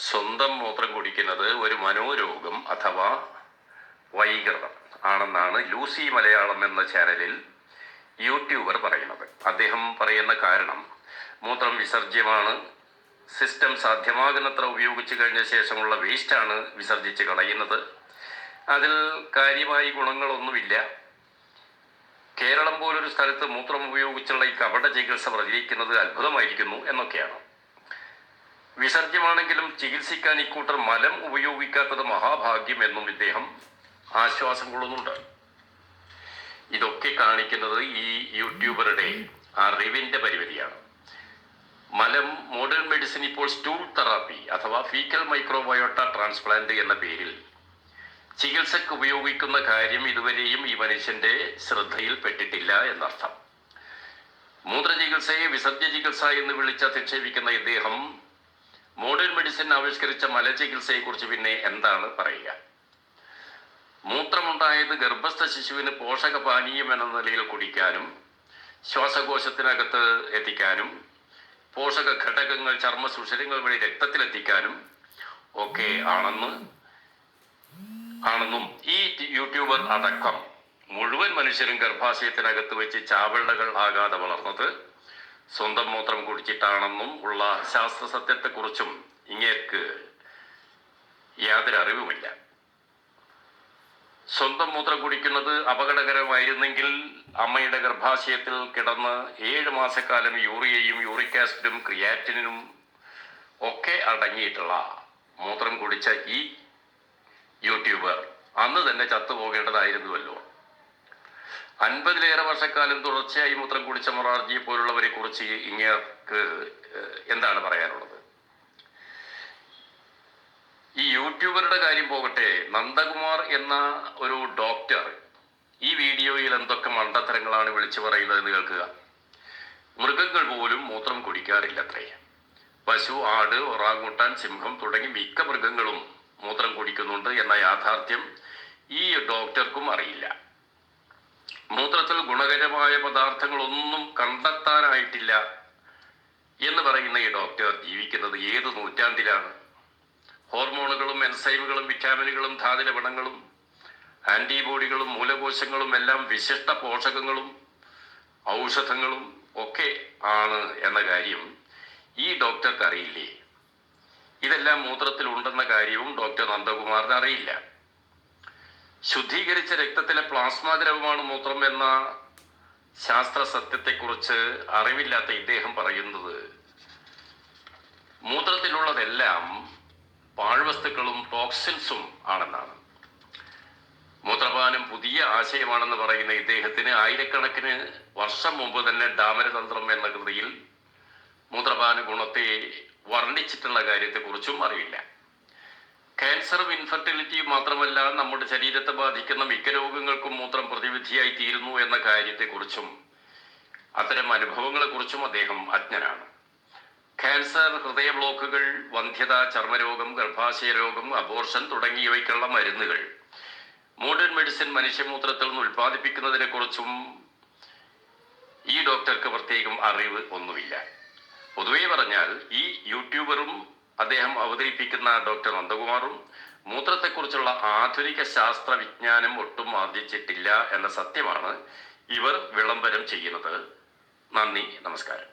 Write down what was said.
സ്വന്തം മൂത്രം കുടിക്കുന്നത് ഒരു മനോരോഗം അഥവാ വൈകൃതം ആണെന്നാണ് ലൂസി മലയാളം എന്ന ചാനലിൽ യൂട്യൂബർ പറയുന്നത്. അദ്ദേഹം പറയുന്ന കാരണം മൂത്രം വിസർജ്യമാണ്, സിസ്റ്റം സാധ്യമാകുന്നത്ര ഉപയോഗിച്ചു കഴിഞ്ഞ ശേഷമുള്ള വേസ്റ്റാണ് വിസർജിച്ച് കളയുന്നത്, അതിൽ കാര്യമായി ഗുണങ്ങളൊന്നുമില്ല, കേരളം പോലൊരു സ്ഥലത്ത് മൂത്രം ഉപയോഗിച്ചുള്ള ഈ കപട ചികിത്സ പ്രചരിക്കുന്നത് അത്ഭുതമായിരിക്കുന്നു എന്നൊക്കെയാണ്. വിസർജ്യമാണെങ്കിലും ചികിത്സിക്കാൻ ഇക്കൂട്ടർ മലം ഉപയോഗിക്കാത്തത് മഹാഭാഗ്യം എന്നും ഇദ്ദേഹം ആശ്വാസം കൊള്ളുന്നുണ്ട്. ഇതൊക്കെ കാണിക്കുന്നത് ഈ യൂട്യൂബറുടെ അറിവിന്റെ പരിമിതിയാണ്. മലം മോഡേൺ മെഡിസിൻ ഇപ്പോൾ സ്റ്റൂൾ തെറാപ്പി അഥവാ ഫീക്കൽ മൈക്രോബയോട്ട ട്രാൻസ്പ്ലാന്റ് എന്ന പേരിൽ ചികിത്സക്ക് ഉപയോഗിക്കുന്ന കാര്യം ഇതുവരെയും ഈ മനുഷ്യന്റെ ശ്രദ്ധയിൽപ്പെട്ടിട്ടില്ല എന്നർത്ഥം. മൂത്രചികിത്സയെ വിസർജ്യ ചികിത്സ എന്ന് വിളിച്ചധിക്ഷേപിക്കുന്ന ഇദ്ദേഹം മോഡേൺ മെഡിസിൻ ആവിഷ്കരിച്ച മലചികിത്സയെക്കുറിച്ച് പിന്നെ എന്താണ് പറയുക? മൂത്രമുണ്ടായത് ഗർഭസ്ഥ ശിശുവിന് പോഷകപാനീയം എന്ന നിലയിൽ കുടിക്കാനും ശ്വാസകോശത്തിനകത്ത് എത്തിക്കാനും പോഷക ഘടകങ്ങൾ ചർമ്മ സുഷിരങ്ങൾ വഴി രക്തത്തിലെത്തിക്കാനും ഒക്കെ ആണെന്നും ഈ യൂട്യൂബർ അടക്കം മുഴുവൻ മനുഷ്യരും ഗർഭാശയത്തിനകത്ത് വെച്ച് ചാവെള്ളകൾ ആകാതെ വളർന്നത് സ്വന്തം മൂത്രം കുടിച്ചിട്ടാണെന്നും ഉള്ള ശാസ്ത്ര സത്യത്തെക്കുറിച്ചും ഇങ്ങേർക്ക് യാതൊരു അറിവുമില്ല. സ്വന്തം മൂത്രം കുടിക്കുന്നത് അപകടകരമായിരുന്നെങ്കിൽ അമ്മയുടെ ഗർഭാശയത്തിൽ കിടന്ന് 7 മാസക്കാലം യൂറിയയും യൂറിക് ആസിഡും ക്രിയാറ്റിനും ഒക്കെ അടങ്ങിയിട്ടുള്ള മൂത്രം കുടിച്ച ഈ യൂട്യൂബർ അന്ന് തന്നെ ചത്തുപോകേണ്ടതായിരുന്നുവല്ലോ. 50-ലേറെ വർഷക്കാലം തുടർച്ചയായി മൂത്രം കുടിച്ച മൊറാർജിയെ പോലുള്ളവരെ കുറിച്ച് ഇങ്ങേർക്ക് എന്താണ് പറയാനുള്ളത്? ഈ യൂട്യൂബറുടെ കാര്യം പോകട്ടെ, നന്ദകുമാർ എന്ന ഒരു ഡോക്ടർ ഈ വീഡിയോയിൽ എന്തൊക്കെ മണ്ടത്തരങ്ങളാണ് വിളിച്ചു പറയുന്നതെന്ന് കേൾക്കുക. മൃഗങ്ങൾ പോലും മൂത്രം കുടിക്കാറില്ലത്രേ. പശു, ആട്, ഒറാങ്ങുട്ടാൻ, സിംഹം തുടങ്ങി മിക്ക മൃഗങ്ങളും മൂത്രം കുടിക്കുന്നുണ്ട് എന്ന യാഥാർത്ഥ്യം ഈ ഡോക്ടർക്കും അറിയില്ല. മൂത്രത്തിൽ ഗുണകരമായ പദാർത്ഥങ്ങളൊന്നും കണ്ടെത്താനായിട്ടില്ല എന്ന് പറയുന്ന ഈ ഡോക്ടർ ജീവിക്കുന്നത് ഏത് നൂറ്റാണ്ടിലാണ്? ഹോർമോണുകളും എൻസൈമുകളും വിറ്റാമിനുകളും ധാതുലവണങ്ങളും ആന്റിബോഡികളും മൂലകോശങ്ങളും എല്ലാം വിശിഷ്ട പോഷകങ്ങളും ഔഷധങ്ങളും ഒക്കെ ആണ് എന്ന കാര്യം ഈ ഡോക്ടർക്ക് അറിയില്ലേ? ഇതെല്ലാം മൂത്രത്തിൽ ഉണ്ടെന്ന കാര്യവും ഡോക്ടർ നന്ദകുമാറിന് അറിയില്ല. ശുദ്ധീകരിച്ച രക്തത്തിലെ പ്ലാസ്മ ദ്രവമാണ് മൂത്രം എന്ന ശാസ്ത്ര സത്യത്തെക്കുറിച്ച് അറിവില്ലാത്ത ഇദ്ദേഹം പറയുന്നത് മൂത്രത്തിലുള്ളതെല്ലാം പാഴ്വസ്തുക്കളും ടോക്സിൻസും ആണെന്നാണ്. മൂത്രപാനം പുതിയ ആശയമാണെന്ന് പറയുന്ന ഇദ്ദേഹത്തിന് ആയിരക്കണക്കിന് വർഷം മുമ്പ് തന്നെ ഡാമരതന്ത്രം എന്ന കൃതിയിൽ മൂത്രപാന ഗുണത്തെ വർണ്ണിച്ചിട്ടുള്ള കാര്യത്തെക്കുറിച്ചും അറിവില്ല. ക്യാൻസറും ഇൻഫെർട്ടിലിറ്റിയും മാത്രമല്ല, നമ്മുടെ ശരീരത്തെ ബാധിക്കുന്ന മിക്ക രോഗങ്ങൾക്കും മൂത്രം പ്രതിവിധിയായി തീരുന്നു എന്ന കാര്യത്തെക്കുറിച്ചും അത്തരം അനുഭവങ്ങളെക്കുറിച്ചും അദ്ദേഹം അജ്ഞനാണ്. ക്യാൻസർ, ഹൃദയ ബ്ലോക്കുകൾ, വന്ധ്യത, ചർമ്മരോഗം, ഗർഭാശയ രോഗം, അബോർഷൻ തുടങ്ങിയവയ്ക്കുള്ള മരുന്നുകൾ മോഡേൺ മെഡിസിൻ മനുഷ്യമൂത്രത്തിൽ നിന്ന് ഉൽപ്പാദിപ്പിക്കുന്നതിനെ കുറിച്ചും ഈ ഡോക്ടർക്ക് പ്രത്യേകം അറിവ് ഒന്നുമില്ല. പൊതുവെ പറഞ്ഞാൽ ഈ യൂട്യൂബറും അദ്ദേഹം അവതരിപ്പിക്കുന്ന ഡോക്ടർ നന്ദകുമാറും മൂത്രത്തെക്കുറിച്ചുള്ള ആധുനിക ശാസ്ത്ര വിജ്ഞാനം ഒട്ടും ആർജിച്ചിട്ടില്ല എന്ന സത്യമാണ് ഇവർ വിളംബരം ചെയ്യുന്നത്. നന്ദി, നമസ്കാരം.